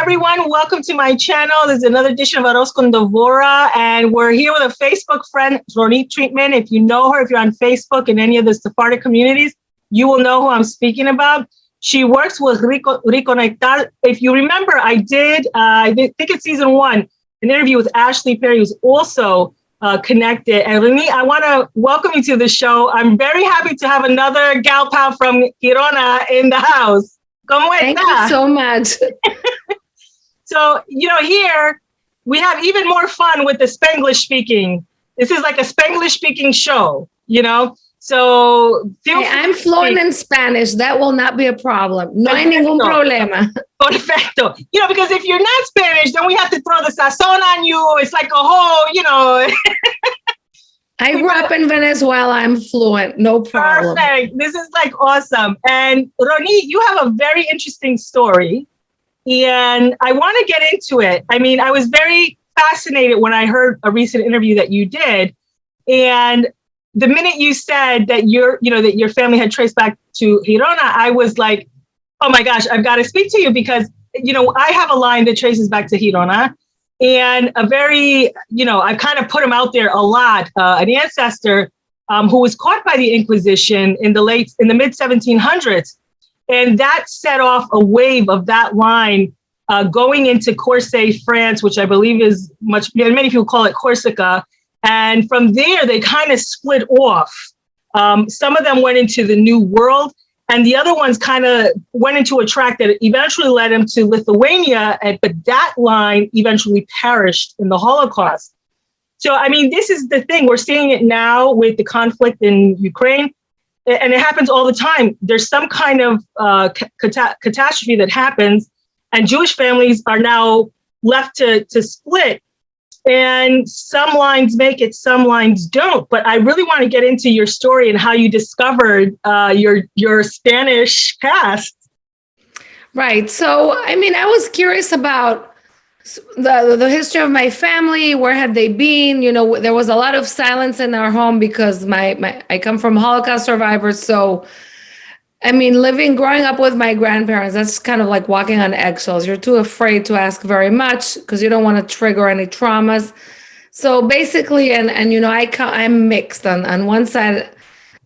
everyone. Welcome to my channel. This is another edition of Arroz con Devorah, and we're here with a Facebook friend, Ronit Treatment. If you know her, if you're on Facebook in any of the Sephardic communities, you will know who I'm speaking about. She works with Reconnectar. If you remember, I think it's season 1, an interview with Ashley Perry, who's also connected. And Ronit, I want to welcome you to the show. I'm very happy to have another gal pal from Girona in the house. Thank you so much. So, here we have even more fun with the Spanglish speaking. This is like a Spanglish speaking show, So I'm fluent in Spanish. That will not be a problem. No hay ningún problema. Perfecto. Because if you're not Spanish, then we have to throw the sazon on you. It's like a whole, I grew up in Venezuela. I'm fluent. No problem. Perfect. This is like awesome. And Ronit, you have a very interesting story. And I want to get into it. I mean, I was very fascinated when I heard a recent interview that you did. And the minute you said that that your family had traced back to Girona, I was like, oh my gosh, I've got to speak to you because, I have a line that traces back to Girona. And a very, I kind of put him out there a lot, an ancestor who was caught by the Inquisition in the mid 1700s. And that set off a wave of that line going into Corsica, France, which I believe is many people call it Corsica. And from there, they kind of split off. Some of them went into the New World, and the other ones kind of went into a track that eventually led them to Lithuania. But that line eventually perished in the Holocaust. So, I mean, this is the thing. We're seeing it now with the conflict in Ukraine. And it happens all the time. There's some kind of catastrophe that happens, and Jewish families are now left to split. And some lines make it, some lines don't. But I really want to get into your story and how you discovered your Spanish past. Right. So, I mean, I was curious about the history of my family. Where had they been? There was a lot of silence in our home because I come from Holocaust survivors. So, I mean, growing up with my grandparents, that's kind of like walking on eggshells. You're too afraid to ask very much because you don't want to trigger any traumas. So basically, I'm mixed on one side.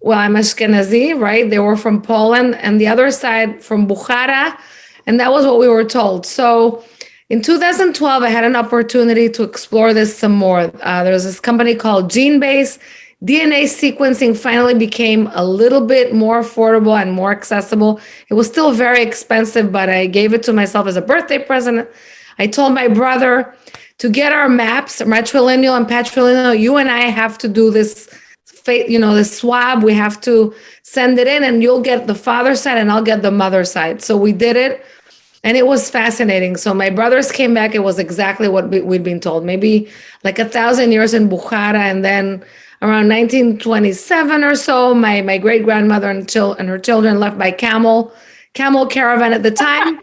Well, I'm Ashkenazi, right? They were from Poland, and the other side from Bukhara. And that was what we were told. So in 2012, I had an opportunity to explore this some more. There's this company called GeneBase. DNA sequencing finally became a little bit more affordable and more accessible. It was still very expensive, but I gave it to myself as a birthday present. I told my brother to get our maps, matrilineal and patrilineal. You and I have to do this, this swab. We have to send it in, and you'll get the father's side, and I'll get the mother's side. So we did it. And it was fascinating. So my brothers came back. It was exactly what we'd been told. Maybe like 1,000 years in Bukhara. And then around 1927 or so, my great-grandmother and her children left by camel caravan at the time.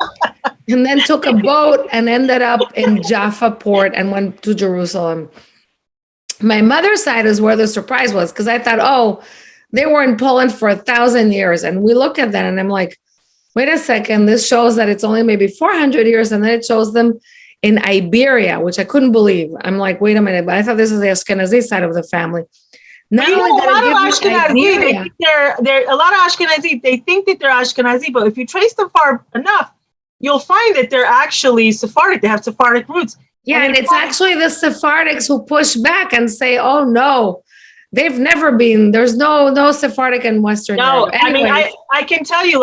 And then took a boat and ended up in Jaffa port and went to Jerusalem. My mother's side is where the surprise was, because I thought, they were in Poland for 1,000 years. And we look at that and I'm like, wait a second, this shows that it's only maybe 400 years, and then it shows them in Iberia, which I couldn't believe. I'm like, wait a minute, but I thought this is the Ashkenazi side of the family. Not only a lot of Ashkenazi, they're a lot of Ashkenazi, they think that they're Ashkenazi, but if you trace them far enough, you'll find that they're actually Sephardic. They have Sephardic roots. Yeah, and it's actually the Sephardics who push back and say, oh, no. They've never been. There's no Sephardic in Western Europe. I mean, I can tell you,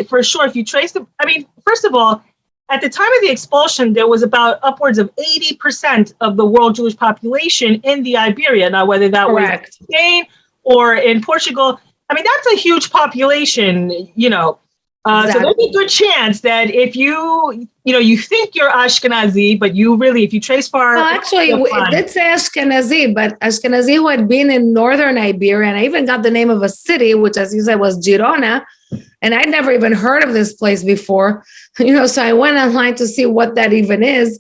for sure, if you trace them. I mean, first of all, at the time of the expulsion, there was about upwards of 80% of the world Jewish population in the Iberia. Now, whether that was in Spain or in Portugal, I mean, that's a huge population, Exactly. So there's a good chance that if you think you're Ashkenazi, but if you trace far. Well, actually, it did say Ashkenazi, but Ashkenazi who had been in northern Iberia, and I even got the name of a city, which, as you said, was Girona, and I'd never even heard of this place before, so I went online to see what that even is.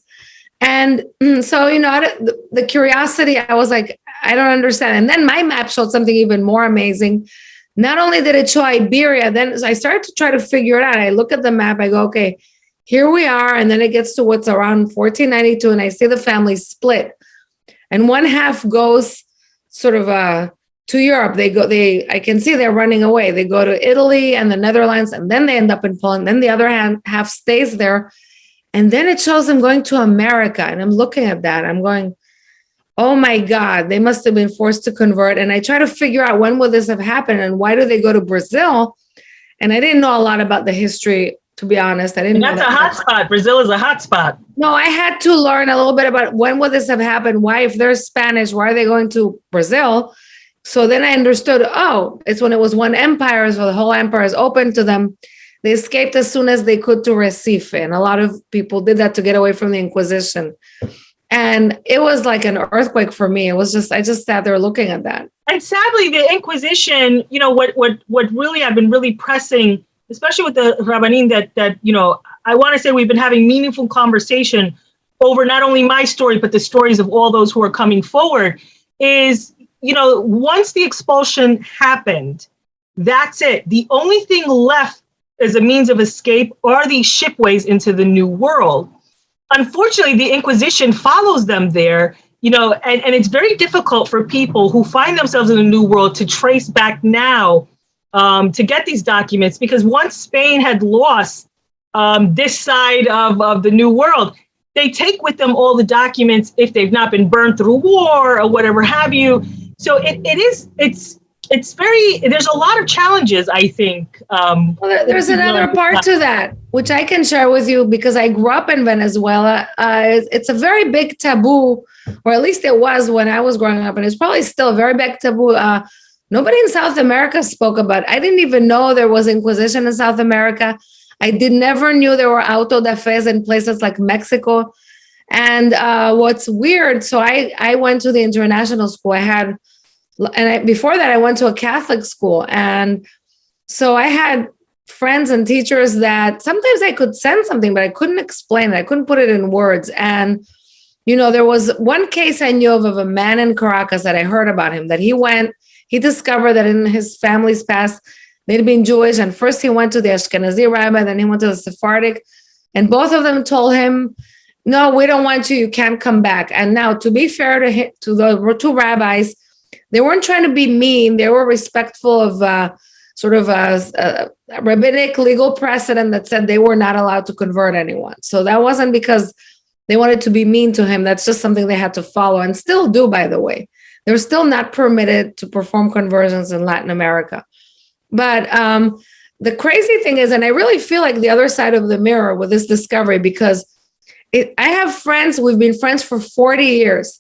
And so, the curiosity, I was like, I don't understand. And then my map showed something even more amazing. Not only did it show Iberia, then I started to try to figure it out. I look at the map, I go, okay, here we are. And then it gets to what's around 1492, and I see the family split. And one half goes sort of to Europe. I can see they're running away. They go to Italy and the Netherlands, and then they end up in Poland. Then the other half stays there. And then it shows them going to America. And I'm looking at that. I'm going, oh my God, they must have been forced to convert. And I try to figure out, when would this have happened and why do they go to Brazil? And I didn't know a lot about the history, to be honest. I didn't know that's a hot spot. Brazil is a hot spot. No, I had to learn a little bit about when would this have happened? Why, if they're Spanish, why are they going to Brazil? So then I understood, oh, it's when it was one empire, so the whole empire is open to them. They escaped as soon as they could to Recife. And a lot of people did that to get away from the Inquisition. And it was like an earthquake for me. It was just, I just sat there looking at that. And sadly, the Inquisition, what really I've been really pressing, especially with the Rabbanim, that I want to say we've been having meaningful conversation over not only my story, but the stories of all those who are coming forward, is, once the expulsion happened, that's it. The only thing left as a means of escape are these shipways into the New World. Unfortunately, the Inquisition follows them there, and it's very difficult for people who find themselves in the New World to trace back now to get these documents, because once Spain had lost this side of the New World, they take with them all the documents if they've not been burned through war or whatever have you. So it's very, there's a lot of challenges, I think. Well, there's another part to that, which I can share with you because I grew up in Venezuela. It's a very big taboo, or at least it was when I was growing up, and it's probably still a very big taboo. Nobody in South America spoke about it. I didn't even know there was Inquisition in South America. I never knew there were auto da fes in places like Mexico. And what's weird, so I went to the international school. Before that, I went to a Catholic school. And so I had friends and teachers that sometimes I could send something, but I couldn't explain it. I couldn't put it in words. And, there was one case I knew of a man in Caracas that I heard about him, that he discovered that in his family's past, they'd been Jewish. And first he went to the Ashkenazi rabbi, then he went to the Sephardic. And both of them told him, no, we don't want you. You can't come back. And now, to be fair to the two rabbis, they weren't trying to be mean. They were respectful of sort of a rabbinic legal precedent that said they were not allowed to convert anyone. So that wasn't because they wanted to be mean to him. That's just something they had to follow, and still do, by the way. They're still not permitted to perform conversions in Latin America. But the crazy thing is, and I really feel like the other side of the mirror with this discovery, because I have friends, we've been friends for 40 years.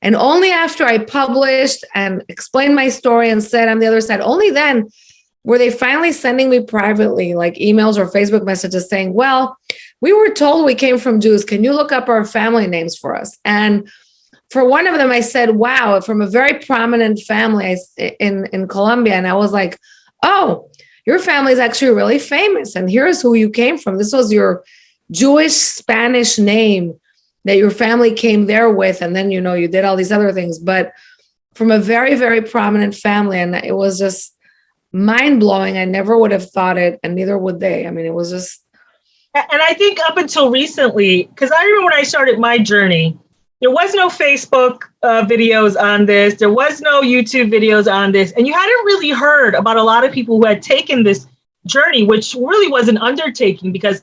And only after I published and explained my story and said I'm the other side, only then were they finally sending me privately, like emails or Facebook messages saying, well, we were told we came from Jews. Can you look up our family names for us? And for one of them, I said, wow, from a very prominent family in Colombia. And I was like, oh, your family is actually really famous. And here's who you came from. This was your Jewish Spanish name that your family came there with. And then, you did all these other things, but from a very, very prominent family. And it was just mind blowing. I never would have thought it, and neither would they. I mean, it was just. And I think up until recently, because I remember when I started my journey, there was no Facebook videos on this. There was no YouTube videos on this. And you hadn't really heard about a lot of people who had taken this journey, which really was an undertaking, because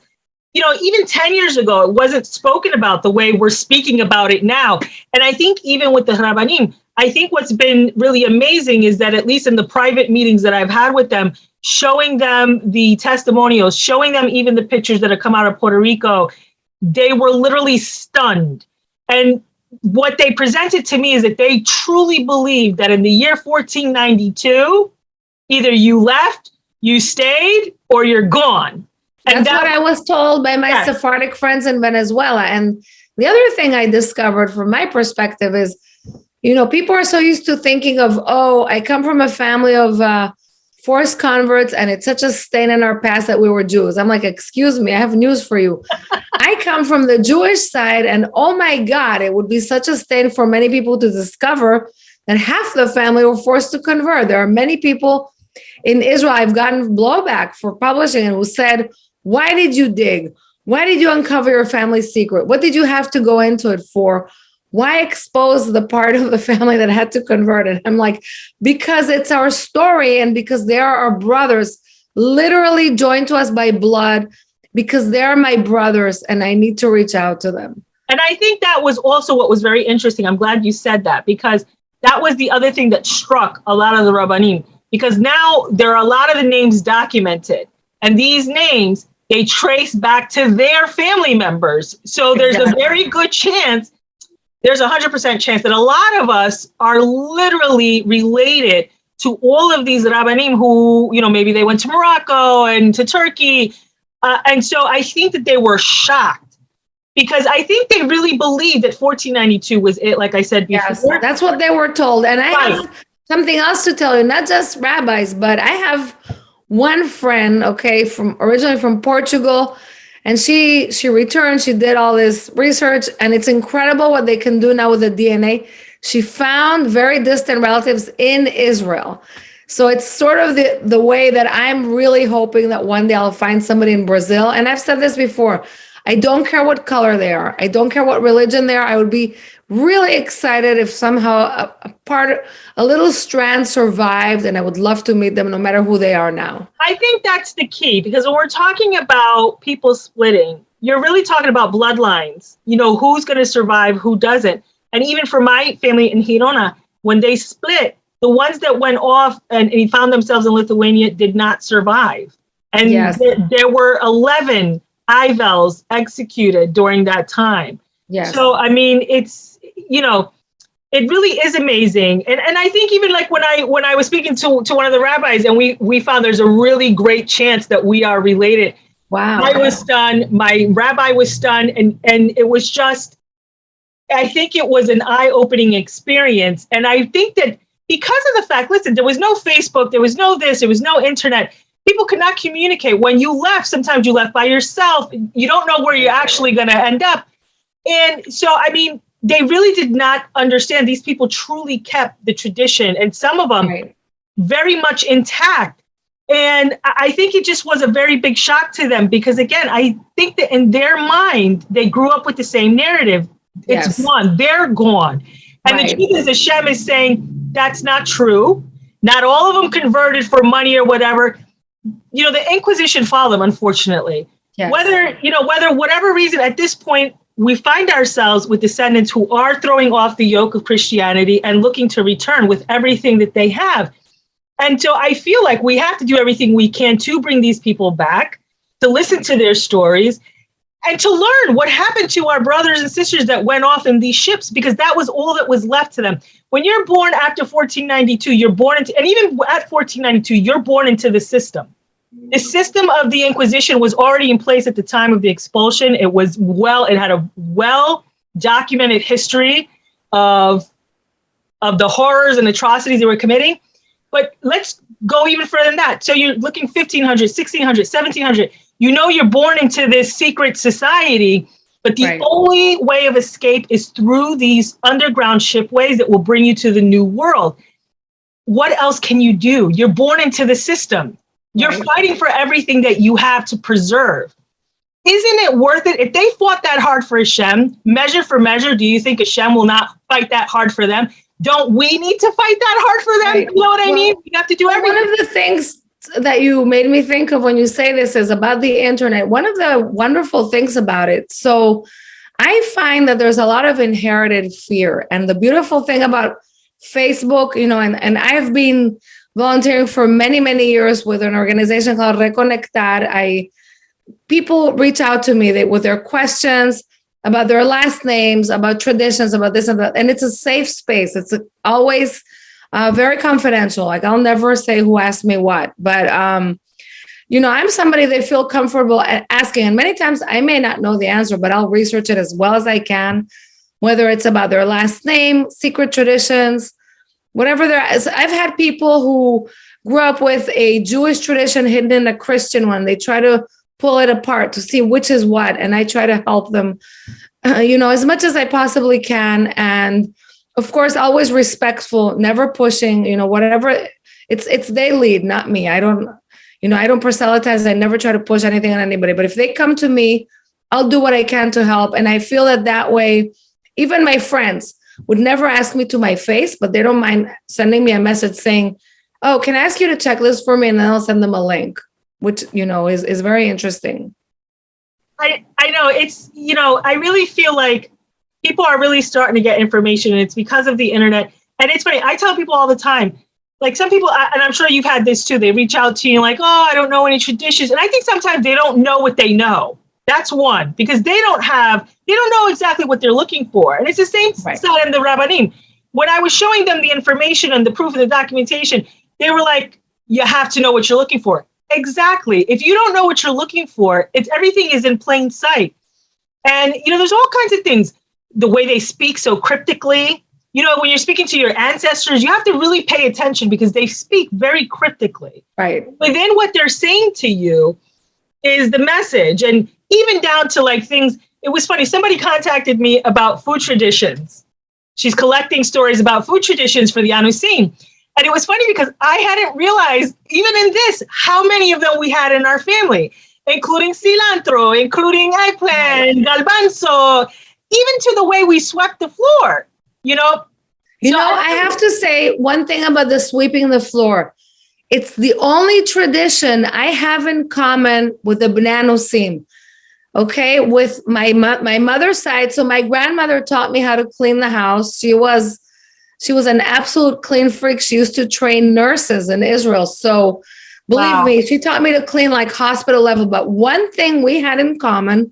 even 10 years ago, it wasn't spoken about the way we're speaking about it now. And I think even with the Rabbanim, I think what's been really amazing is that, at least in the private meetings that I've had with them, showing them the testimonials, showing them even the pictures that have come out of Puerto Rico, they were literally stunned. And what they presented to me is that they truly believe that in the year 1492, either you left, you stayed, or you're gone. And that's what I was told by my Sephardic friends in Venezuela. And the other thing I discovered from my perspective is, people are so used to thinking of, oh, I come from a family of forced converts, and it's such a stain in our past that we were Jews. I'm like, excuse me, I have news for you. I come from the Jewish side, and oh my God, it would be such a stain for many people to discover that half the family were forced to convert. There are many people in Israel, I've gotten blowback for publishing, and who said, why did you dig? Why did you uncover your family's secret? What did you have to go into it for? Why expose the part of the family that had to convert it? I'm like, because it's our story and because they are our brothers, literally joined to us by blood, because they're my brothers and I need to reach out to them. And I think that was also what was very interesting. I'm glad you said that, because that was the other thing that struck a lot of the Rabbanim, because now there are a lot of the names documented, and these names, they trace back to their family members. So there's a very good chance, there's 100% chance that a lot of us are literally related to all of these Rabbanim who, maybe they went to Morocco and to Turkey. And so I think that they were shocked, because I think they really believed that 1492 was it, like I said before. Yes, that's what they were told. And I have something else to tell you, not just rabbis, but I have one friend, originally from Portugal, and she returned, she did all this research, and it's incredible what they can do now with the DNA. She found very distant relatives in Israel. So it's sort of the way that I'm really hoping that one day I'll find somebody in Brazil. And I've said this before, I don't care what color they are. I don't care what religion they are. I would be really excited if somehow a little strand survived, and I would love to meet them no matter who they are now. I think that's the key, because when we're talking about people splitting, you're really talking about bloodlines, who's going to survive, who doesn't. And even for my family in Girona, when they split, the ones that went off and found themselves in Lithuania did not survive. And there were 11 Ivels executed during that time. Yes. So, I mean, it's, it really is amazing. And I think even like when I was speaking to one of the rabbis, and we found there's a really great chance that we are related. Wow. I was stunned. My rabbi was stunned. And it was just, I think it was an eye-opening experience. And I think that because of the fact, listen, there was no Facebook, there was no this, there was no internet. People could not communicate. When you left, sometimes you left by yourself. You don't know where you're actually going to end up. And so, I mean, they really did not understand. These people truly kept the tradition, and some of them very much intact. And I think it just was a very big shock to them, because, again, I think that in their mind, they grew up with the same narrative. It's gone. They're gone. And the truth is, Hashem is saying that's not true. Not all of them converted for money or whatever. The Inquisition followed them, unfortunately. Yes. Whether whatever reason, at this point, we find ourselves with descendants who are throwing off the yoke of Christianity and looking to return with everything that they have. And so I feel like we have to do everything we can to bring these people back, to listen to their stories, and to learn what happened to our brothers and sisters that went off in these ships, because that was all that was left to them. When you're born after 1492, you're born into, and even at 1492, you're born into the system. The system of the Inquisition was already in place at the time of the expulsion. It had a well-documented history of the horrors and atrocities they were committing. But let's go even further than that. So you're looking 1500, 1600, 1700. You're born into this secret society, but the only way of escape is through these underground shipways that will bring you to the new world. What else can you do? You're born into the system. You're fighting for everything that you have to preserve. Isn't it worth it? If they fought that hard for Hashem, measure for measure, do you think Hashem will not fight that hard for them? Don't we need to fight that hard for them? You know what I mean? You have to do everything. One of the things that you made me think of when you say this is about the internet. One of the wonderful things about it. So I find that there's a lot of inherited fear. And the beautiful thing about Facebook, and I've been volunteering for many, many years with an organization called Reconectar. People reach out to me with their questions about their last names, about traditions, about this and that. And it's a safe space. It's always very confidential. Like, I'll never say who asked me what, but, I'm somebody they feel comfortable at asking. And many times I may not know the answer, but I'll research it as well as I can, whether it's about their last name, secret traditions, whatever there is. I've had people who grew up with a Jewish tradition hidden in a Christian one. They try to pull it apart to see which is what. And I try to help them, as much as I possibly can. And of course, always respectful, never pushing, whatever it's they lead, not me. I don't proselytize. I never try to push anything on anybody. But if they come to me I'll do what I can to help. And I feel that way, even my friends would never ask me to my face, but they don't mind sending me a message saying, oh, can I ask you to check this for me? And then I'll send them a link, which, is very interesting. I know it's, I really feel like people are really starting to get information, and it's because of the internet. And it's funny, I tell people all the time, like some people, and I'm sure you've had this too, they reach out to you like, oh, I don't know any traditions. And I think sometimes they don't know what they know. That's one, because they don't know exactly what they're looking for. And it's the same side in the Rabbanim. When I was showing them the information and the proof of the documentation, they were like, you have to know what you're looking for. Exactly. If you don't know what you're looking for, everything is in plain sight. And, there's all kinds of things. The way they speak so cryptically, when you're speaking to your ancestors, you have to really pay attention because they speak very cryptically. Right. Within what they're saying to you is the message. And even down to like things, it was funny. Somebody contacted me about food traditions. She's collecting stories about food traditions for the Anusim. And it was funny because I hadn't realized, even in this, how many of them we had in our family, including cilantro, including eggplant, garbanzo, even to the way we swept the floor, I have to say one thing about the sweeping the floor. It's the only tradition I have in common with the Bnei Anusim. Okay, with my mother's side. So my grandmother taught me how to clean the house. She was an absolute clean freak. She used to train nurses in Israel. So believe me, she taught me to clean like hospital level. But one thing we had in common,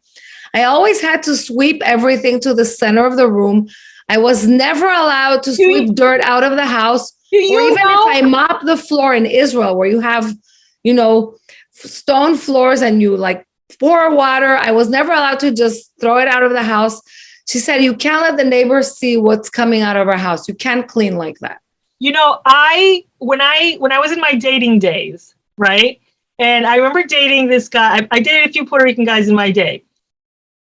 I always had to sweep everything to the center of the room. I was never allowed to sweep dirt out of the house. Or even if I mop the floor in Israel, where you have, stone floors and you like pour water, I was never allowed to just throw it out of the house. She said, you can't let the neighbors see what's coming out of our house. You can't clean like that. When I was in my dating days, right? And I remember dating this guy. I dated a few Puerto Rican guys in my day.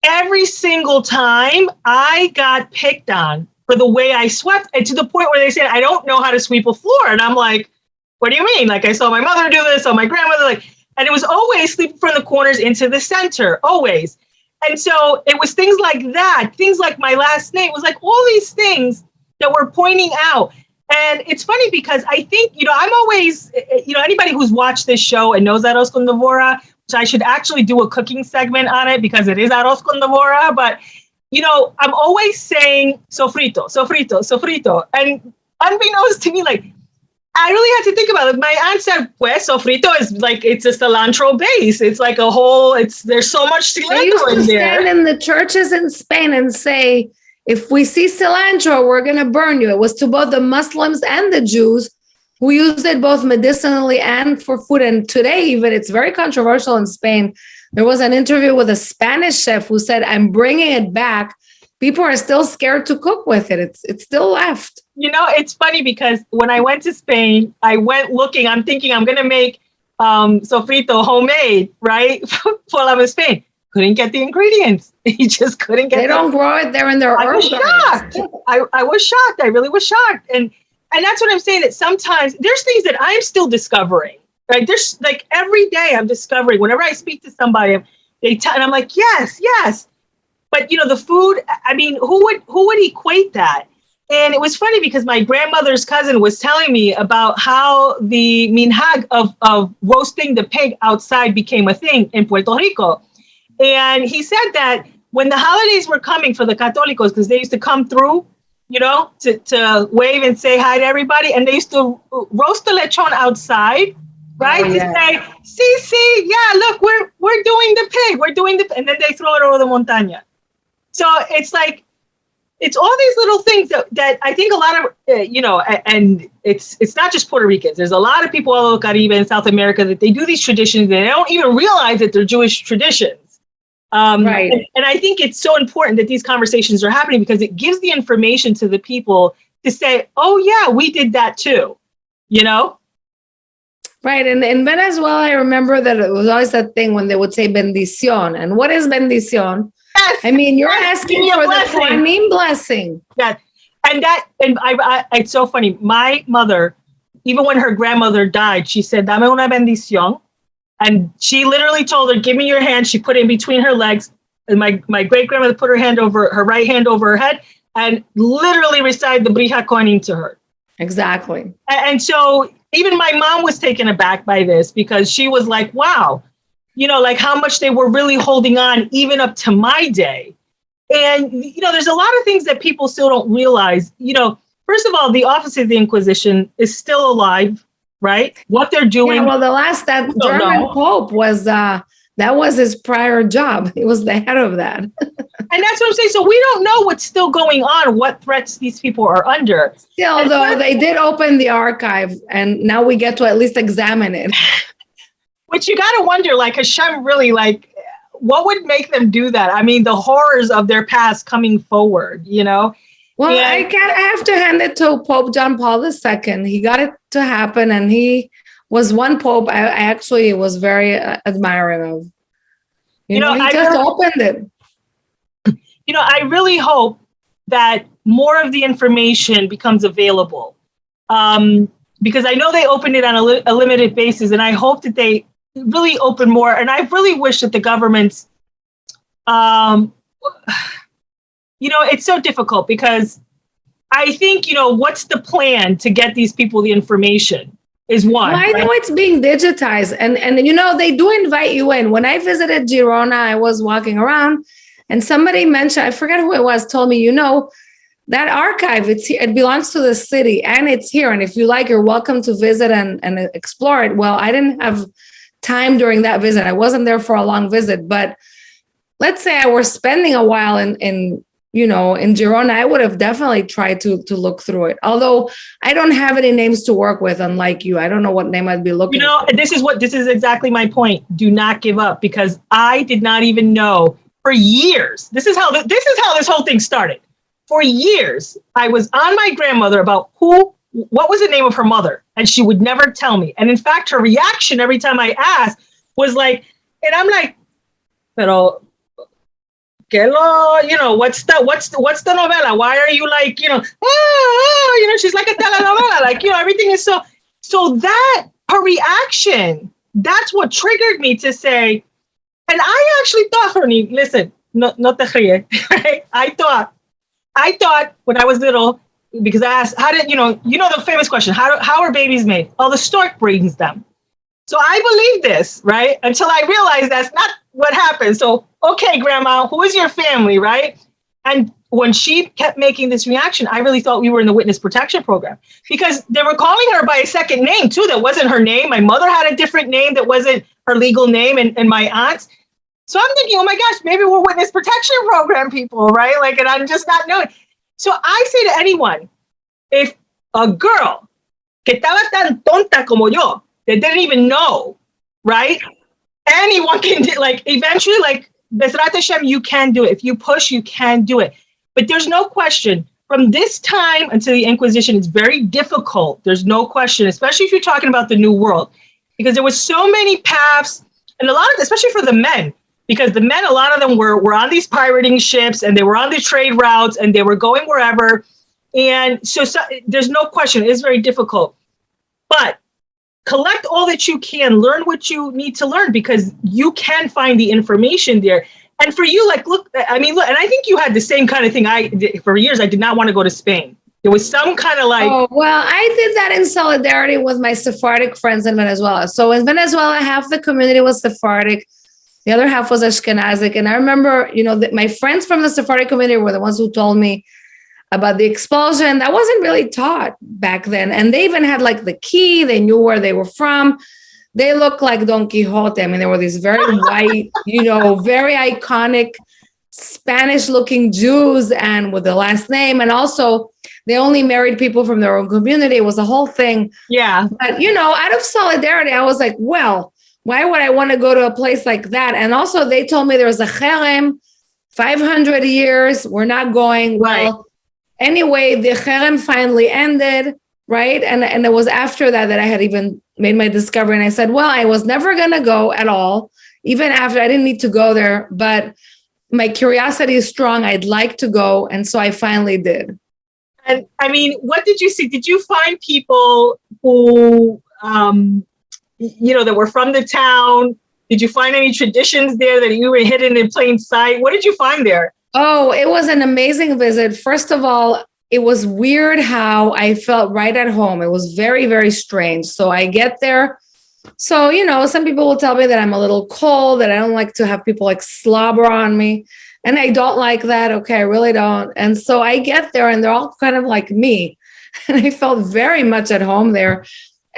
Every single time I got picked on for the way I swept, and to the point where they said, I don't know how to sweep a floor. And I'm like, what do you mean? Like I saw my mother do this, saw my grandmother, and it was always sweeping from the corners into the center, always. And so it was things like that, things like my last name. It was like all these things that were pointing out. And it's funny because I think, I'm always, anybody who's watched this show and knows Arroz con Devorah, which I should actually do a cooking segment on it because it is Arroz con Devorah, but, I'm always saying sofrito, sofrito, sofrito. And unbeknownst to me, like, I really had to think about it. My aunt said, pues, sofrito is like, it's a cilantro base. It's like there's so much cilantro in there. They used to stand in the churches in Spain and say, if we see cilantro, we're going to burn you. It was to both the Muslims and the Jews who used it both medicinally and for food. And today, even, it's very controversial in Spain. There was an interview with a Spanish chef who said, I'm bringing it back. People are still scared to cook with it. It's still left. It's funny because when I went to Spain, I went looking, I'm thinking I'm going to make sofrito homemade, right? While I was in Spain. Couldn't get the ingredients. You just couldn't get They don't grow it there in their I was shocked. I was shocked. I really was shocked. And that's what I'm saying, that sometimes there's things that I'm still discovering, right? There's like every day I'm discovering, whenever I speak to somebody, and I'm like, yes. But the food, I mean, who would equate that? And it was funny because my grandmother's cousin was telling me about how the minhag of roasting the pig outside became a thing in Puerto Rico. And he said that when the holidays were coming for the Católicos, because they used to come through, to wave and say hi to everybody, and they used to roast the lechon outside, right? To say, see, yeah, look, we're doing the pig, and then they throw it over the montaña. So it's like, it's all these little things that I think a lot of, and it's not just Puerto Ricans. There's a lot of people all over the Caribbean and South America that they do these traditions and they don't even realize that they're Jewish traditions. Right. And I think it's so important that these conversations are happening because it gives the information to the people to say, oh, yeah, we did that too, Right. And in Venezuela, I remember that it was always that thing when they would say bendición. And what is bendición? Yes, I mean, you're asking for the Kohanim blessing. Yeah. And I it's so funny. My mother, even when her grandmother died, she said, dame una bendición. And she literally told her, give me your hand. She put it in between her legs. And my great grandmother put her right hand over her head and literally recited the Brija Kohanim to her. Exactly. And so even my mom was taken aback by this because she was like, wow, like how much they were really holding on even up to my day. And, there's a lot of things that people still don't realize. First of all, the Office of the Inquisition is still alive, right? What they're doing. Yeah, well, that German Pope was, that was his prior job. He was the head of that. And that's what I'm saying. So we don't know what's still going on, what threats these people are under. Still, though, they did open the archive, and now we get to at least examine it. Which you got to wonder, like, Hashem really, like, what would make them do that? I mean, the horrors of their past coming forward, Well, I have to hand it to Pope John Paul II. He got it to happen, and he was one pope I actually was very admiring of. He just opened it. I really hope that more of the information becomes available, because I know they opened it on a limited basis, and I hope that they really open more. And I really wish that the governments, it's so difficult because I think, what's the plan to get these people the information is one. Well, I know it's being digitized, and they do invite you in. When I visited Girona, I was walking around, and somebody mentioned, I forget who it was, told me, that archive, it belongs to the city and it's here. And if you like, you're welcome to visit and explore it. Well, I didn't have time during that visit. I wasn't there for a long visit, but let's say I were spending a while in Girona, I would have definitely tried to look through it. Although I don't have any names to work with, unlike you. I don't know what name I'd be looking for. This is exactly my point. Do not give up, because I did not even know for years. This is how this whole thing started. For years, I was on my grandmother about what was the name of her mother, and she would never tell me. And in fact, her reaction every time I asked was like, and I'm like, pero what's the novela? Why are you like, she's like a telenovela, like, everything is so that her reaction, that's what triggered me to say, and I actually thought, Ronit, listen, no te ríes, right? I thought when I was little, because I asked, how did, the famous question, how are babies made? Oh, the stork brings them. So I believed this, right? Until I realized that's not what happened. So, okay, Grandma, who is your family, right? And when she kept making this reaction, I really thought we were in the witness protection program, because they were calling her by a second name too. That wasn't her name. My mother had a different name that wasn't her legal name, and my aunt's. So I'm thinking, oh my gosh, maybe we're witness protection program people, right? Like, and I'm just not knowing. So I say to anyone, if a girl que estaba tan tonta como yo, that didn't even know, right? Anyone can do, like, eventually, like, Bezrat Hashem, you can do it. If you push, you can do it. But there's no question, from this time until the Inquisition, it's very difficult. There's no question, especially if you're talking about the New World, because there was so many paths, and a lot of, especially for the men, because the men, a lot of them were on these pirating ships, and they were on the trade routes, and they were going wherever. And so there's no question, it is very difficult. But collect all that you can, learn what you need to learn, because you can find the information there. And for you, like, look, and I think you had the same kind of thing. For years, I did not want to go to Spain. There was some kind of like... Oh, well, I did that in solidarity with my Sephardic friends in Venezuela. So in Venezuela, half the community was Sephardic. The other half was Ashkenazic. And I remember, my friends from the Sephardic community were the ones who told me about the expulsion. That wasn't really taught back then. And they even had like the key. They knew where they were from. They looked like Don Quixote. I mean, they were these very white, very iconic Spanish looking Jews, and with the last name. And also they only married people from their own community. It was a whole thing. Yeah. But, out of solidarity, I was like, well, why would I want to go to a place like that? And also they told me there was a cherem, 500 years, we're not going. Right. Well, anyway, the cherem finally ended, right? And it was after that I had even made my discovery. And I said, well, I was never going to go at all, even after I didn't need to go there. But my curiosity is strong. I'd like to go. And so I finally did. And I mean, what did you see? Did you find people who, that were from the town, Did you find any traditions there that you were hidden in plain sight? What did you find there? Oh, it was an amazing visit. First of all, it was weird how I felt right at home. It was very, very strange. So I get there. So, some people will tell me that I'm a little cold, that I don't like to have people like slobber on me. And I don't like that. Okay, I really don't. And so I get there and they're all kind of like me. And I felt very much at home there.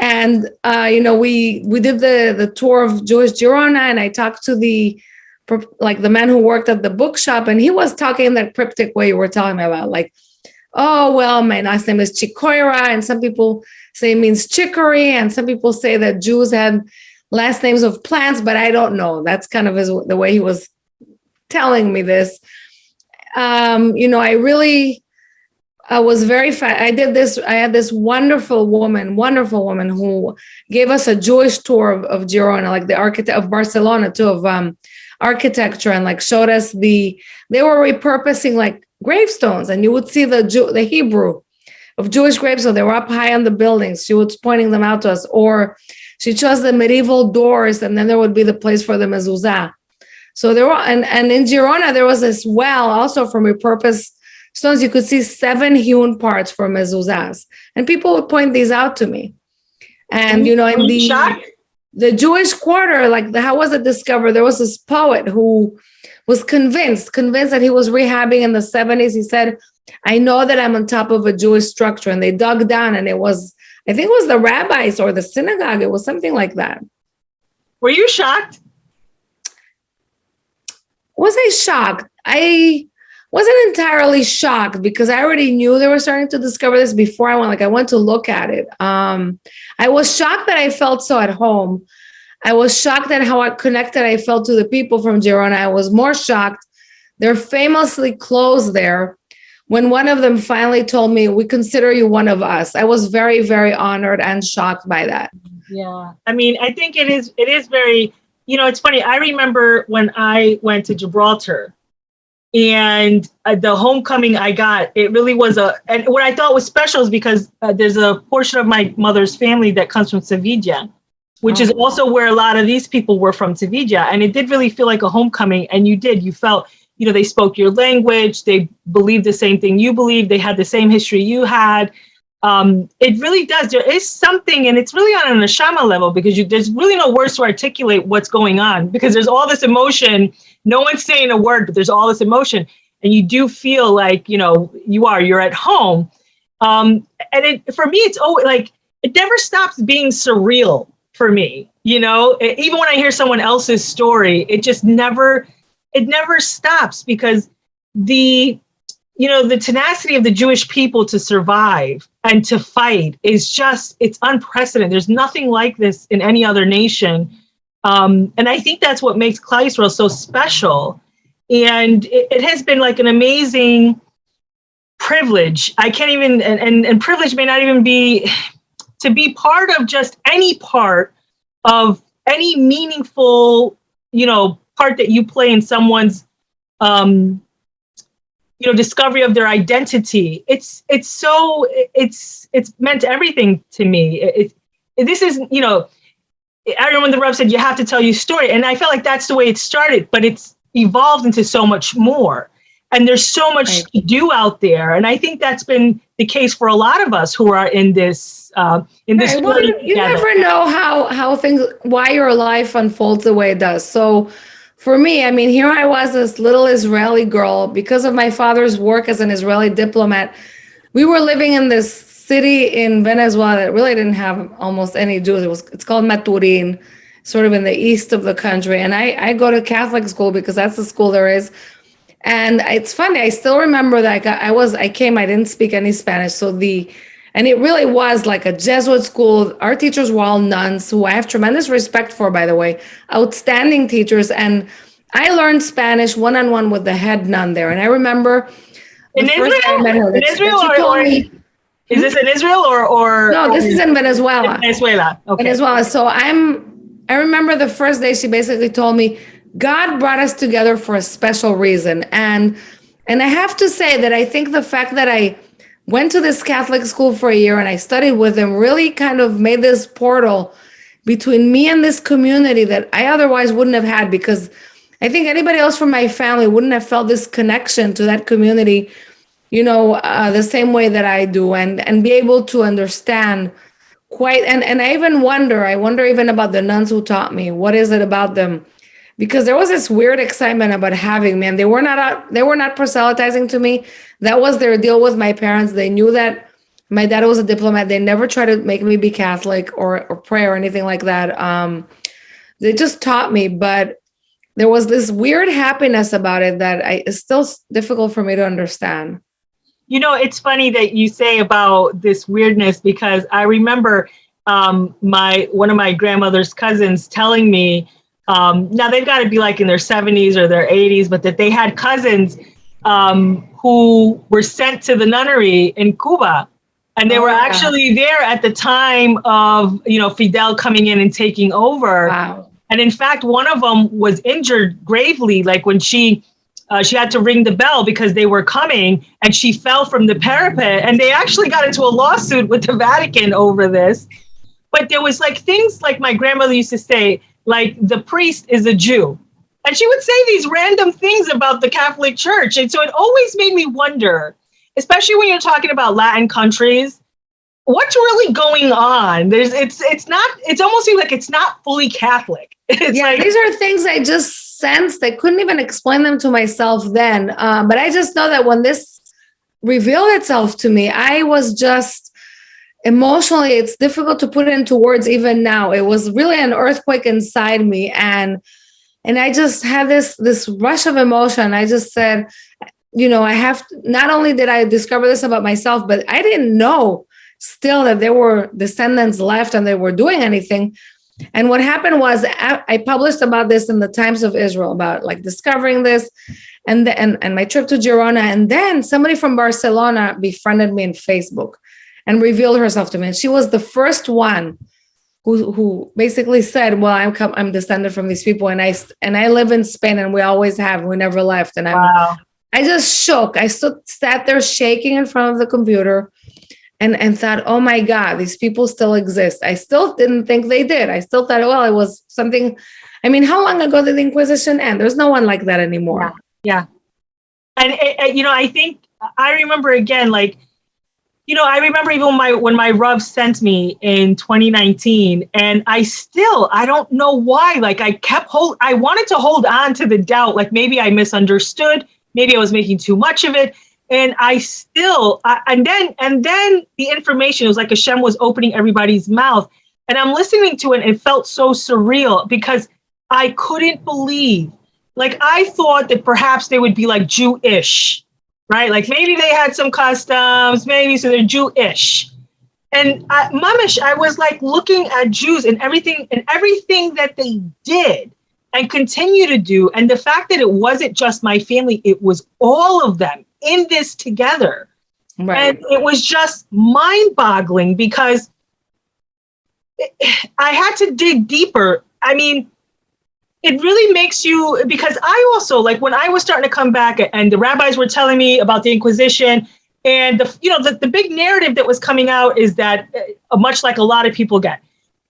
And, we did the tour of Jewish Girona, and I talked to the man who worked at the bookshop, and he was talking in that cryptic way you were telling me about, like, oh, well, my last name is Chikoira, and some people say it means chicory, and some people say that Jews had last names of plants, but I don't know. That's kind of the way he was telling me this. I was very I had this wonderful woman who gave us a Jewish tour of Girona, like the architect of Barcelona too, of architecture, and like showed us they were repurposing like gravestones, and you would see the Hebrew of Jewish graves. So they were up high on the buildings. She was pointing them out to us, or she chose the medieval doors, and then there would be the place for the mezuzah. So there were, and in Girona, there was this well also from repurposed stones. You could see 7 hewn parts for mezuzahs, and people would point these out to me. And in the Jewish quarter, like how was it discovered? There was this poet who was convinced that he was rehabbing in the 70s. He said, I know that I'm on top of a Jewish structure. And they dug down, and I think it was the rabbis or the synagogue. It was something like that. Were you shocked? Was I shocked? I wasn't entirely shocked because I already knew they were starting to discover this before I went. Like I went to look at it. I was shocked that I felt so at home. I was shocked at how connected I felt to the people from Girona. I was more shocked. They're famously closed there. When one of them finally told me, we consider you one of us, I was very, very honored and shocked by that. Yeah. I mean, I think it is very, it's funny. I remember when I went to Gibraltar, and the homecoming I got, it really was and what I thought was special is because there's a portion of my mother's family that comes from Sevilla, which is also where a lot of these people were from, Sevilla. And it did really feel like a homecoming. And you felt, they spoke your language. They believed the same thing you believed. They had the same history you had. It really does. There is something, and it's really on a neshama level, because there's really no words to articulate what's going on, because there's all this emotion. No one's saying a word, but there's all this emotion, and you do feel like, you're at home. And for me, it's always like, it never stops being surreal for me. Even when I hear someone else's story, it never stops, because the tenacity of the Jewish people to survive and to fight is it's unprecedented. There's nothing like this in any other nation. And I think that's what makes Klal Yisrael so special. And it has been like an amazing privilege. I can't even, and privilege may not even be to be part of just any part of any meaningful, part that you play in someone's, discovery of their identity. It's meant everything to me. This is, I remember when the Rav said, you have to tell your story. And I felt like that's the way it started, but it's evolved into so much more. And there's so much to do out there. And I think that's been the case for a lot of us who are in this, Well, you never know why your life unfolds the way it does. So for me, I mean, here I was, this little Israeli girl, because of my father's work as an Israeli diplomat. We were living in this city in Venezuela that really didn't have almost any Jews. It's called Maturin, sort of in the east of the country. And I go to Catholic school because that's the school there is. And it's funny, I still remember that I didn't speak any Spanish. And it really was like a Jesuit school. Our teachers were all nuns, who I have tremendous respect for, by the way, outstanding teachers. And I learned Spanish one-on-one with the head nun there. And I remember in Israel, is this in Israel or no, this is in Venezuela. Venezuela. Okay. Venezuela. So I remember the first day she basically told me, God brought us together for a special reason. And I have to say that I think the fact that I went to this Catholic school for a year and I studied with them really kind of made this portal between me and this community that I otherwise wouldn't have had, because I think anybody else from my family wouldn't have felt this connection to that community, the same way that I do, and be able to understand quite. And I wonder even about the nuns who taught me. What is it about them? Because there was this weird excitement about having me, and they were not proselytizing to me. That was their deal with my parents. They knew that my dad was a diplomat. They never tried to make me be Catholic or pray or anything like that. They just taught me, but there was this weird happiness about it that it's still difficult for me to understand. It's funny that you say about this weirdness, because I remember one of my grandmother's cousins telling me, now they've got to be like in their 70s or their 80s, but that they had cousins who were sent to the nunnery in Cuba. And they were actually there at the time of, Fidel coming in and taking over. Wow. And in fact, one of them was injured gravely, like when she had to ring the bell because they were coming, and she fell from the parapet, and they actually got into a lawsuit with the Vatican over this. But there was like things like my grandmother used to say, like the priest is a Jew. And she would say these random things about the Catholic Church. And so it always made me wonder, especially when you're talking about Latin countries, what's really going on? It's almost seems like it's not fully Catholic. These are things I just sensed. I couldn't even explain them to myself then. But I just know that when this revealed itself to me, I was just emotionally, it's difficult to put it into words even now. It was really an earthquake inside me. And I just had this rush of emotion. I just said, I have to, not only did I discover this about myself, but I didn't know still that there were descendants left and they were doing anything. And what happened was I published about this in the Times of Israel, about like discovering this and my trip to Girona. And then somebody from Barcelona befriended me in Facebook and revealed herself to me. And she was the first one who basically said, well, I'm descended from these people. And I live in Spain, and we always have, we never left. And wow. I just shook. I sat there shaking in front of the computer and thought, oh my God, these people still exist. I still didn't think they did. I still thought, well, it was something. I mean, how long ago did the Inquisition end? There's no one like that anymore. Yeah. And, I think I remember again, like, I remember even when my Rav sent me in 2019, and I don't know why, like I wanted to hold on to the doubt, like maybe I misunderstood, maybe I was making too much of it. And and then the information, it was like Hashem was opening everybody's mouth, and I'm listening to it, and it felt so surreal because I couldn't believe, like I thought that perhaps they would be like Jewish, right? Like maybe they had some customs, maybe, so they're Jewish. And mamish, I was like looking at Jews and everything that they did and continue to do. And the fact that it wasn't just my family, it was all of them in this together. Right. And it was just mind-boggling because I had to dig deeper. I mean, it really makes you, because I also, like when I was starting to come back and the rabbis were telling me about the Inquisition, and the big narrative that was coming out is that, much like a lot of people get,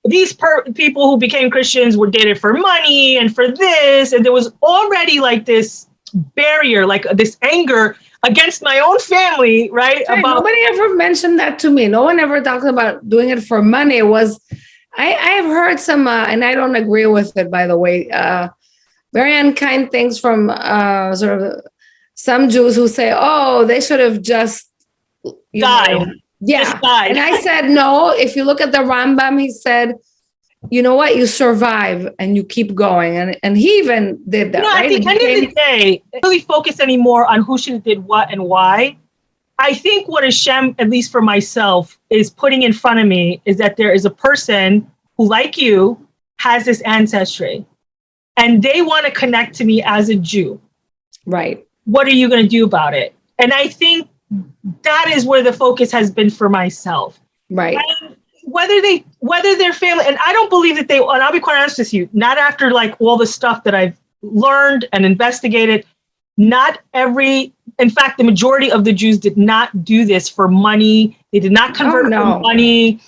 these people who became Christians did it for money and for this, and there was already like this barrier, like this anger against my own family, right? Nobody ever mentioned that to me. No one ever talked about doing it for money. It was, I have heard some, and I don't agree with it, by the way, very unkind things from sort of some Jews who say, oh, they should have just died. Yeah. And I said, no, if you look at the Rambam, he said, you know what, you survive and you keep going. And he even did that. Right? At the end of the day, I don't really focus anymore on who should have did what and why. I think what Hashem, at least for myself, is putting in front of me is that there is a person who, like you, has this ancestry and they want to connect to me as a Jew. Right. What are you going to do about it? And I think that is where the focus has been for myself. Right. And whether their family, and I don't believe that and I'll be quite honest with you, not after like all the stuff that I've learned and investigated, in fact, the majority of the Jews did not do this for money. They did not convert for money.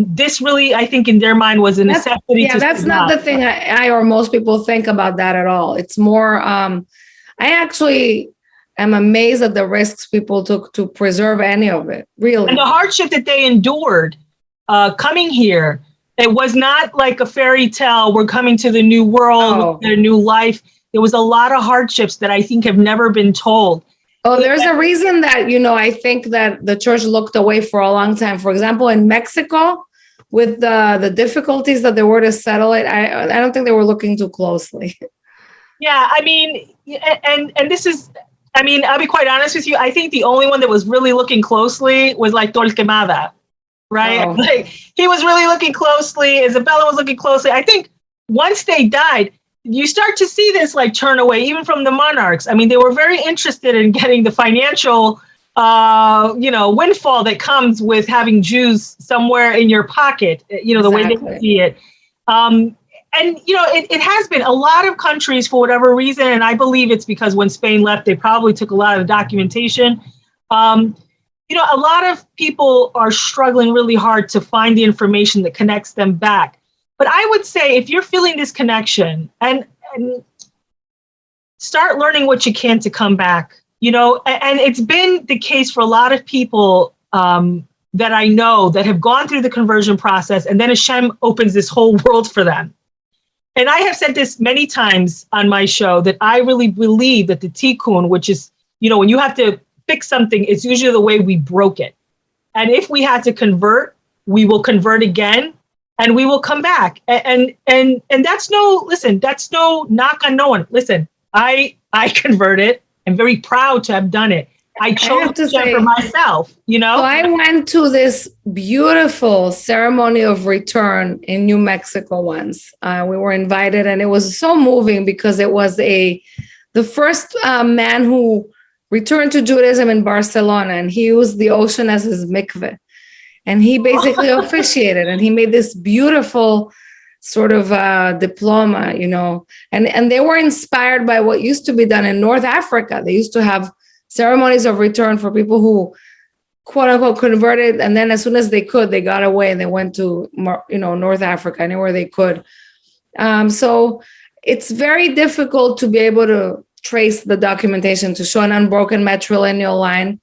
this really, I think, in their mind was a necessity. That's not the thing I or most people think about that at all. It's more, I actually am amazed at the risks people took to preserve any of it, really. And the hardship that they endured coming here. It was not like a fairy tale. We're coming to the new world, a new life. There was a lot of hardships that I think have never been told. Oh, there's a reason that, I think that the church looked away for a long time. For example, in Mexico, with the difficulties that there were to settle it, I don't think they were looking too closely. Yeah, I mean, and this is, I mean, I'll be quite honest with you. I think the only one that was really looking closely was like Torquemada, right? Oh. Like he was really looking closely. Isabella was looking closely. I think once they died, you start to see this like turn away, even from the monarchs. I mean, they were very interested in getting the financial, windfall that comes with having Jews somewhere in your pocket, the way they see it. And, it has been a lot of countries for whatever reason. And I believe it's because when Spain left, they probably took a lot of documentation. A lot of people are struggling really hard to find the information that connects them back. But I would say if you're feeling this connection and start learning what you can to come back, and it's been the case for a lot of people that I know that have gone through the conversion process, and then Hashem opens this whole world for them. And I have said this many times on my show that I really believe that the tikkun, which is, when you have to fix something, it's usually the way we broke it. And if we had to convert, we will convert again. And we will come back. And that's that's no knock on no one. Listen, I converted. I'm very proud to have done it. I chose to say for myself, So I went to this beautiful ceremony of return in New Mexico once. We were invited, and it was so moving because it was the first man who returned to Judaism in Barcelona, and he used the ocean as his mikveh. And he basically officiated, and he made this beautiful sort of diploma, and they were inspired by what used to be done in North Africa. They used to have ceremonies of return for people who, quote unquote, converted. And then as soon as they could, they got away and they went to, North Africa, anywhere they could. So it's very difficult to be able to trace the documentation to show an unbroken matrilineal line.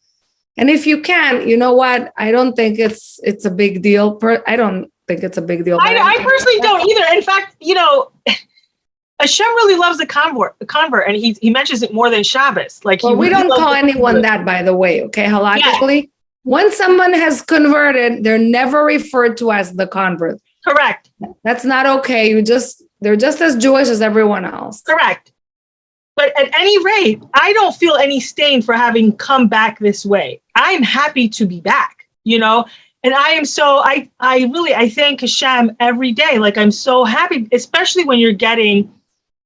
And if you can, you know what? I don't think it's a big deal. I don't think it's a big deal. I personally don't either. In fact, Hashem really loves the convert, and he mentions it more than Shabbos. Like, we don't call anyone that, by the way. Okay, halachically, once someone has converted, they're never referred to as the convert. Correct. That's not okay. They're just as Jewish as everyone else. Correct. But at any rate, I don't feel any stain for having come back this way. I'm happy to be back, and I am so, I thank Hashem every day. Like, I'm so happy, especially when you're getting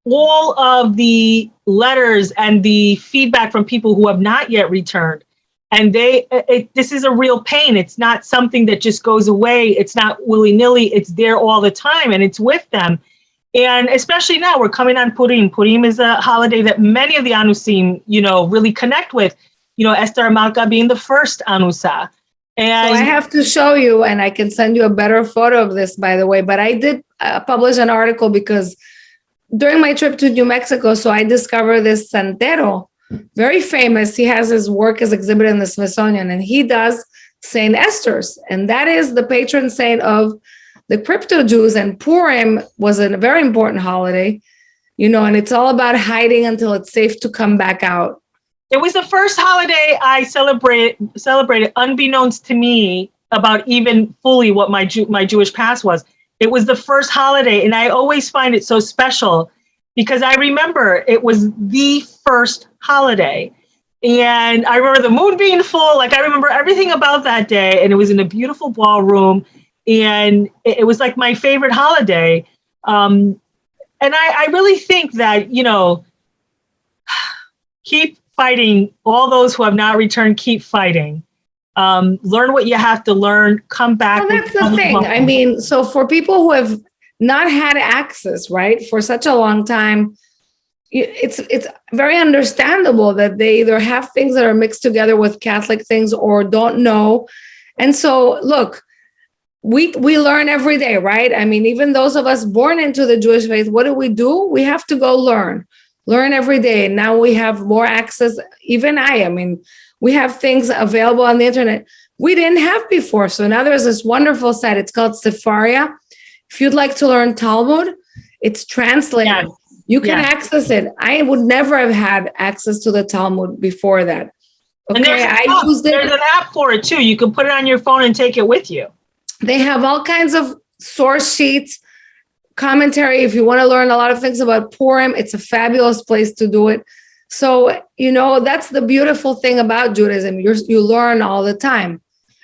all of the letters and the feedback from people who have not yet returned. And this is a real pain. It's not something that just goes away. It's not willy-nilly. It's there all the time, and it's with them. And especially now, we're coming on Purim. Purim is a holiday that many of the Anusim, really connect with. Esther Malka being the first Anusah. And so I have to show you, and I can send you a better photo of this, by the way. But I did publish an article because during my trip to New Mexico, so I discovered this Santero, very famous. He has his work as exhibited in the Smithsonian, and he does Saint Esther's, and that is the patron saint of the crypto Jews. And Purim was a very important holiday, and it's all about hiding until it's safe to come back out. It was the first holiday I celebrated unbeknownst to me about even fully what my Jewish past was. It was the first holiday, and I always find it so special because I remember it was the first holiday. And I remember the moon being full. Like, I remember everything about that day, and it was in a beautiful ballroom. And it was like my favorite holiday. And I really think that, keep fighting. All those who have not returned, keep fighting. Learn what you have to learn, come back. Well, that's the thing. I mean, so for people who have not had access, right, for such a long time, it's very understandable that they either have things that are mixed together with Catholic things or don't know. And so, look, we learn every day, right? I mean, even those of us born into the Jewish faith, what do? We have to go learn every day. And now we have more access. Even I mean, we have things available on the internet we didn't have before. So now there's this wonderful site. It's called Sefaria. If you'd like to learn Talmud, it's translated. Yes. You can access it. I would never have had access to the Talmud before that. Okay, I used it. There's an app for it too. You can put it on your phone and take it with you. They have all kinds of source sheets, commentary. If you want to learn a lot of things about Purim, it's a fabulous place to do it. So, that's the beautiful thing about Judaism. You learn all the time.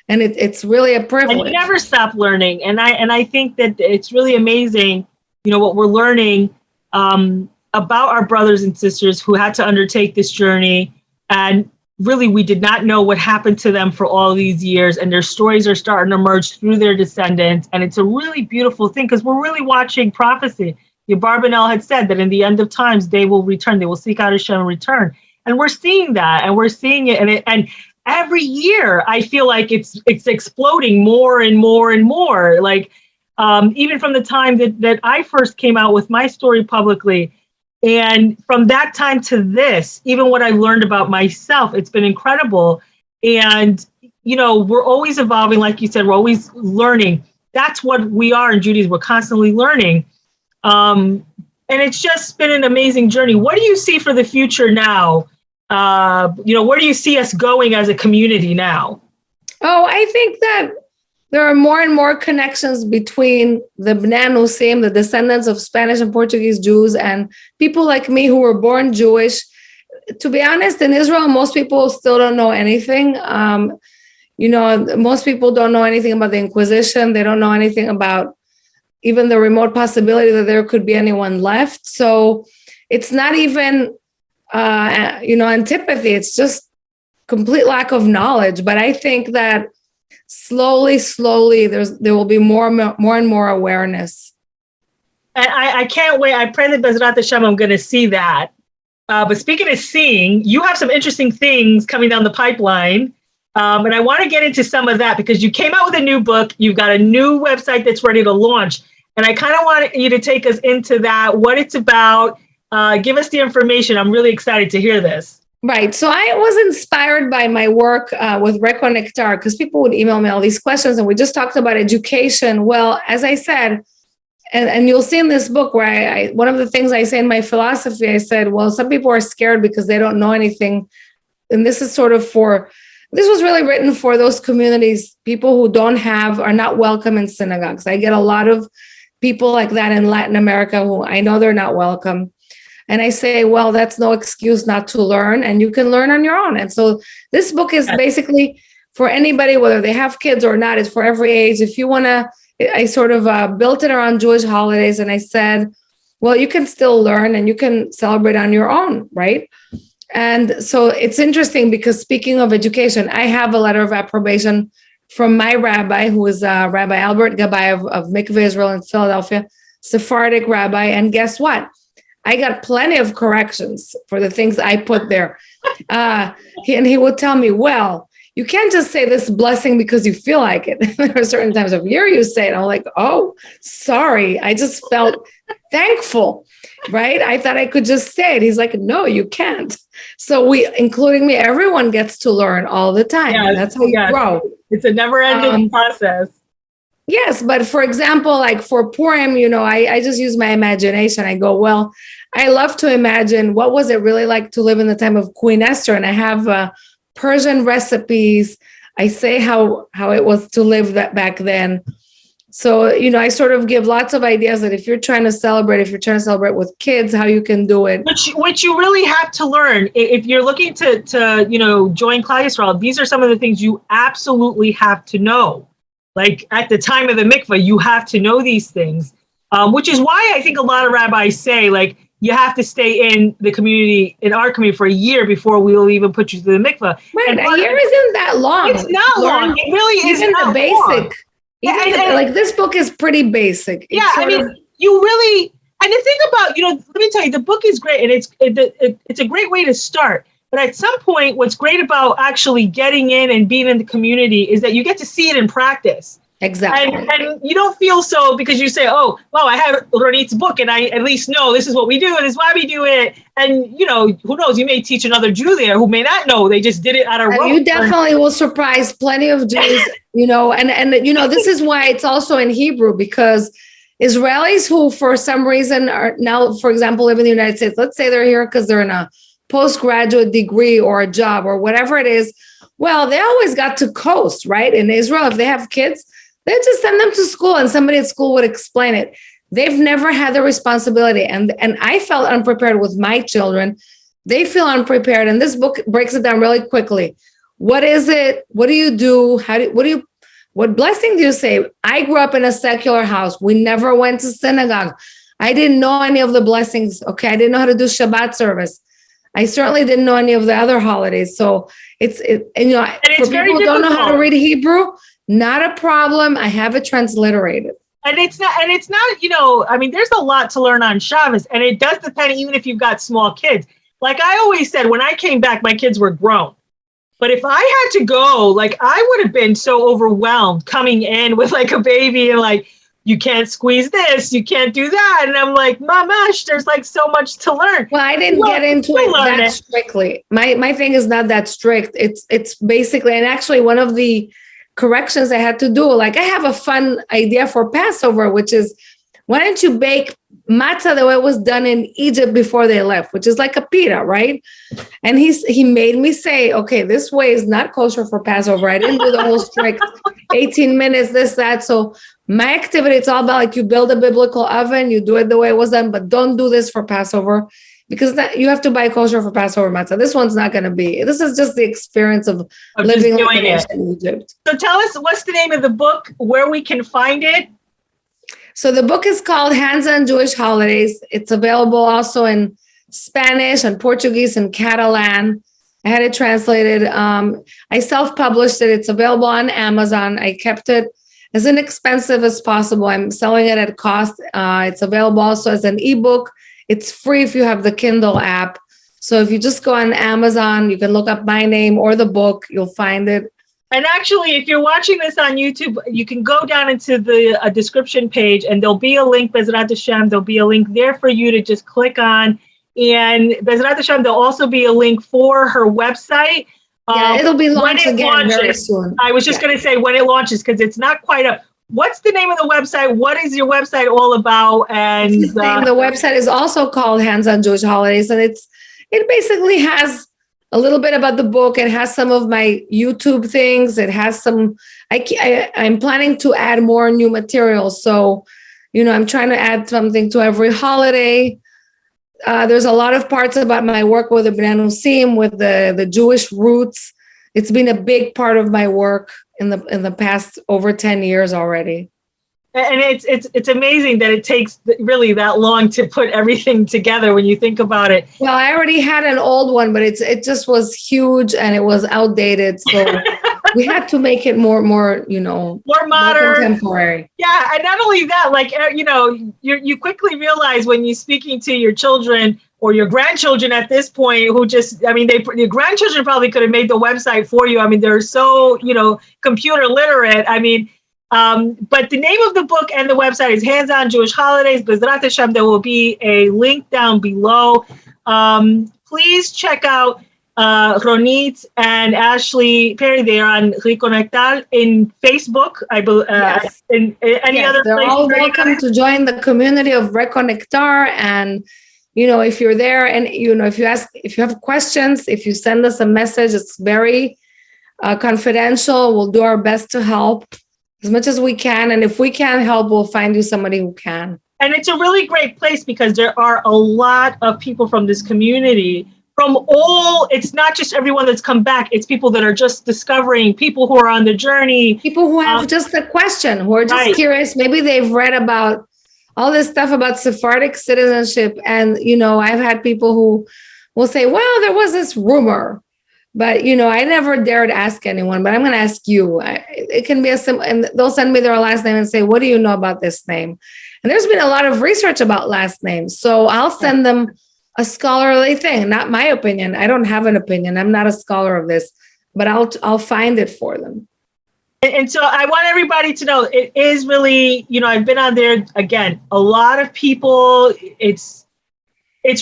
And it's really a privilege. And you never stop learning. And I think that it's really amazing, what we're learning about our brothers and sisters who had to undertake this journey. And really, we did not know what happened to them for all these years. And their stories are starting to emerge through their descendants. And it's a really beautiful thing because we're really watching prophecy. Barbanel had said that in the end of times, they will return. They will seek out Hashem and return. And we're seeing that, and we're seeing it. And every year, I feel like it's exploding more and more and more. Like even from the time that I first came out with my story publicly, and from that time to this, even what I learned about myself, it's been incredible. And we're always evolving, like you said, we're always learning. That's what we are in Judaism. We're constantly learning. And it's just been an amazing journey. What do you see for the future now? Where do you see us going as a community now? Oh, I think that there are more and more connections between the Bnei Anusim, the descendants of Spanish and Portuguese Jews, and people like me who were born Jewish. To be honest, in Israel, most people still don't know anything. Most people don't know anything about the Inquisition. They don't know anything about even the remote possibility that there could be anyone left. So it's not even, antipathy. It's just complete lack of knowledge. But I think that slowly, there will be more and more awareness. I can't wait. I pray that Bezrat Hashem, I'm going to see that. But speaking of seeing, you have some interesting things coming down the pipeline. And I want to get into some of that because you came out with a new book. You've got a new website that's ready to launch. And I kind of want you to take us into that, what it's about. Give us the information. I'm really excited to hear this. Right. So I was inspired by my work with Reko Nektar because people would email me all these questions and we just talked about education. Well, as I said, and you'll see in this book where I one of the things I say in my philosophy, I said, well, some people are scared because they don't know anything. And this is this was really written for those communities, people who are not welcome in synagogues. I get a lot of people like that in Latin America who I know they're not welcome. And I say, well, that's no excuse not to learn, and you can learn on your own. And so this book is basically for anybody, whether they have kids or not. It's for every age. If you want to, I sort of built it around Jewish holidays, and I said, well, you can still learn and you can celebrate on your own, right? And so it's interesting because speaking of education, I have a letter of approbation from my rabbi, who is Rabbi Albert Gabay of Mikveh Israel in Philadelphia, Sephardic rabbi. And guess what? I got plenty of corrections for the things I put there. He would tell me, well, you can't just say this blessing because you feel like it. There are certain times of year you say it. I'm like, oh, sorry. I just felt thankful, right? I thought I could just say it. He's like, no, you can't. So including me, everyone gets to learn all the time. Yes, that's how you grow. It's a never-ending process. Yes, but for example, like for Purim, I just use my imagination. I go, well, I love to imagine what was it really like to live in the time of Queen Esther, and I have Persian recipes. I say how it was to live that back then. So, I sort of give lots of ideas that if you're trying to celebrate with kids, how you can do it. Which you really have to learn. If you're looking to join Klal Yisrael, these are some of the things you absolutely have to know. Like at the time of the mikvah, you have to know these things, which is why I think a lot of rabbis say, like, you have to stay in the community, in our community, for a year before we will even put you through the mikvah. Right, and a year isn't that long. It's not long. It really is even not the basic. Long. Like this book is pretty basic. Yeah, you really, and the thing about, let me tell you, the book is great, and it's a great way to start. But at some point, what's great about actually getting in and being in the community is that you get to see it in practice. Exactly. And you don't feel so because you say, oh, wow, I have Ronit's book and I at least know this is what we do and this is why we do it. And, who knows, you may teach another Jew there who may not know. They just did it out of rote. You definitely will surprise plenty of Jews, and this is why it's also in Hebrew, because Israelis who for some reason are now, for example, live in the United States, let's say they're here because they're in a postgraduate degree or a job or whatever it is. Well, they always got to coast, right? In Israel, if they have kids, they just send them to school and somebody at school would explain it. They've never had the responsibility. And I felt unprepared with my children. They feel unprepared. And this book breaks it down really quickly. What is it? What do you do? What blessing do you say? I grew up in a secular house. We never went to synagogue. I didn't know any of the blessings. Okay. I didn't know how to do Shabbat service. I certainly didn't know any of the other holidays. So it's for people who don't know how to read Hebrew, not a problem. I have it transliterated. And it's not, there's a lot to learn on Shabbos, and it does depend even if you've got small kids. Like I always said, when I came back, my kids were grown. But if I had to go, I would have been so overwhelmed coming in with a baby and you can't squeeze this, you can't do that. And I'm like, mamash, there's so much to learn. Well, I didn't get into it that strictly. My thing is not that strict. It's basically, and actually one of the corrections I had to do, I have a fun idea for Passover, which is, why don't you bake matzah the way it was done in Egypt before they left, which is like a pita, right? And he made me say, okay, this way is not kosher for Passover. I didn't do the whole strict 18 minutes, this, that. So my activity, it's all about you build a biblical oven, you do it the way it was done, but don't do this for Passover, because you have to buy kosher for Passover matzah. This one's not going to be. This is just the experience of living in Egypt. So tell us, what's the name of the book, where we can find it? So the book is called Hands-on Jewish Holidays. It's available also in Spanish and Portuguese and Catalan. I had it translated. I self-published it. It's available on Amazon. I kept it as inexpensive as possible. I'm selling it at cost. It's available also as an ebook. It's free if you have the Kindle app. So if you just go on Amazon, you can look up my name or the book, you'll find it. And actually, if you're watching this on YouTube, you can go down into the description page and there'll be a link, Bezrat Hashem, there'll be a link there for you to just click on. And Bezrat Hashem, there'll also be a link for her website. Yeah, it'll be launched again very soon. I was just going to say when it launches, because it's not quite up. What's the name of the website? What is your website all about? And the website is also called Hands on Jewish Holidays. And it basically has a little bit about the book. It has some of my YouTube things. It has some, I'm planning to add more new materials. So, I'm trying to add something to every holiday. There's a lot of parts about my work with the Anusim, with the Jewish roots. It's been a big part of my work in the past over 10 years already. And it's amazing that it takes really that long to put everything together when you think about it. Well, I already had an old one, but it just was huge and it was outdated. So we had to make it more modern, more contemporary. Yeah, and not only that, you quickly realize when you're speaking to your children or your grandchildren at this point, who your grandchildren probably could have made the website for you. They're so computer literate. But the name of the book and the website is Hands on Jewish Holidays. Bezrat Hashem, there will be a link down below. Please check out Ronit and Ashley Perry. They are on Reconectar in Facebook. I believe. Yes. In any other they're place. All welcome to join the community of Reconectar. And if you're there, and if you have questions, if you send us a message, it's very confidential. We'll do our best to help as much as we can. And if we can't help, we'll find you somebody who can. And it's a really great place because there are a lot of people from this community it's not just everyone that's come back. It's people that are just discovering, people who are on the journey. People who have just a question, who are just curious. Maybe they've read about all this stuff about Sephardic citizenship. And, I've had people who will say, well, there was this rumor. But, I never dared ask anyone, but I'm going to ask you. It can be and they'll send me their last name and say, what do you know about this name? And there's been a lot of research about last names. So I'll send them a scholarly thing, not my opinion. I don't have an opinion. I'm not a scholar of this, but I'll find it for them. And so I want everybody to know it is really, I've been on there again, a lot of people, it's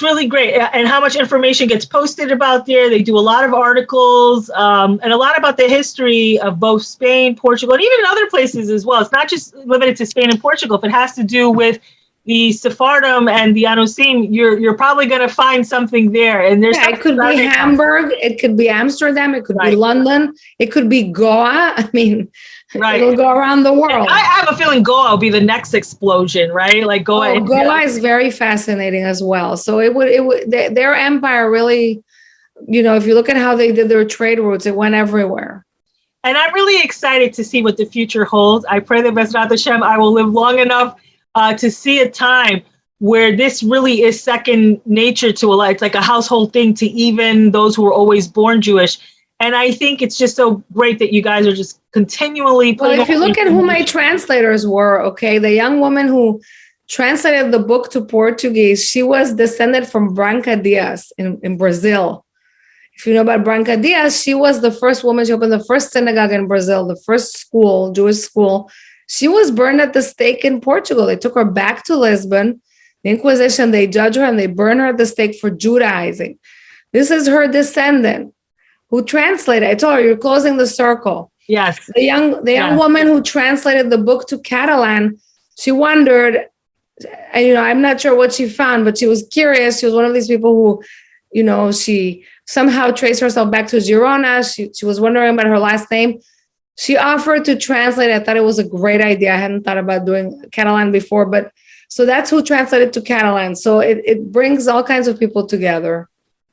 really great, and how much information gets posted about there. They do a lot of articles, and a lot about the history of both Spain, Portugal, and even other places as well. It's not just limited to Spain and Portugal. If it has to do with the Sephardim and the Anusim, you're probably going to find something there. And there's it could be Hamburg, it could be Amsterdam, it could be London, it could be Goa. I mean, it'll go around the world. And I have a feeling Goa will be the next explosion, right? Like Goa. Goa is very fascinating as well. So it would their empire really, if you look at how they did their trade routes, it went everywhere. And I'm really excited to see what the future holds. I pray that Bezrat Hashem, I will live long enough to see a time where this really is second nature to a life. It's like a household thing to even those who were always born Jewish. And I think it's just so great that you guys are just continually. Well, if you look at who my translators were, the young woman who translated the book to Portuguese, she was descended from Branca Dias in Brazil. If you know about Branca Dias, she was the first woman. She opened the first synagogue in Brazil, the first school, Jewish school. She was burned at the stake in Portugal. They took her back to Lisbon. The Inquisition, they judged her and they burned her at the stake for Judaizing. This is her descendant who translated. I told her, you're closing the circle. Yes. The young woman who translated the book to Catalan, she wondered, I'm not sure what she found, but she was curious. She was one of these people who, she somehow traced herself back to Girona. She was wondering about her last name. She offered to translate. I thought it was a great idea. I hadn't thought about doing Catalan before, but so that's who translated to Catalan. So it brings all kinds of people together.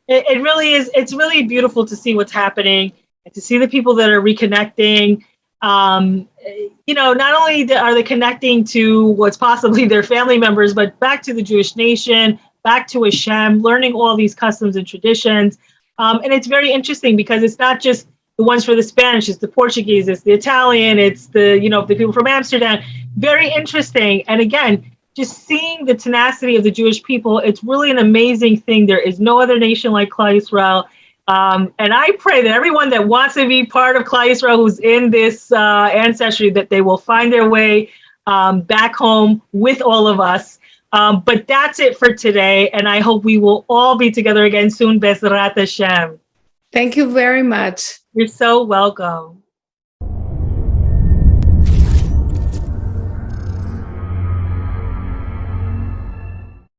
It really is. It's really beautiful to see what's happening and to see the people that are reconnecting. Not only are they connecting to what's possibly their family members, but back to the Jewish nation, back to Hashem, learning all these customs and traditions. And it's very interesting because it's not just the ones for the Spanish, it's the Portuguese, it's the Italian, it's the people from Amsterdam. Very interesting. And again, just seeing the tenacity of the Jewish people, it's really an amazing thing. There is no other nation like Klal Yisrael. And I pray that everyone that wants to be part of Klal Yisrael, who's in this ancestry, that they will find their way back home with all of us. But that's it for today. And I hope we will all be together again soon. Bezrat Hashem. Thank you very much. You're so welcome.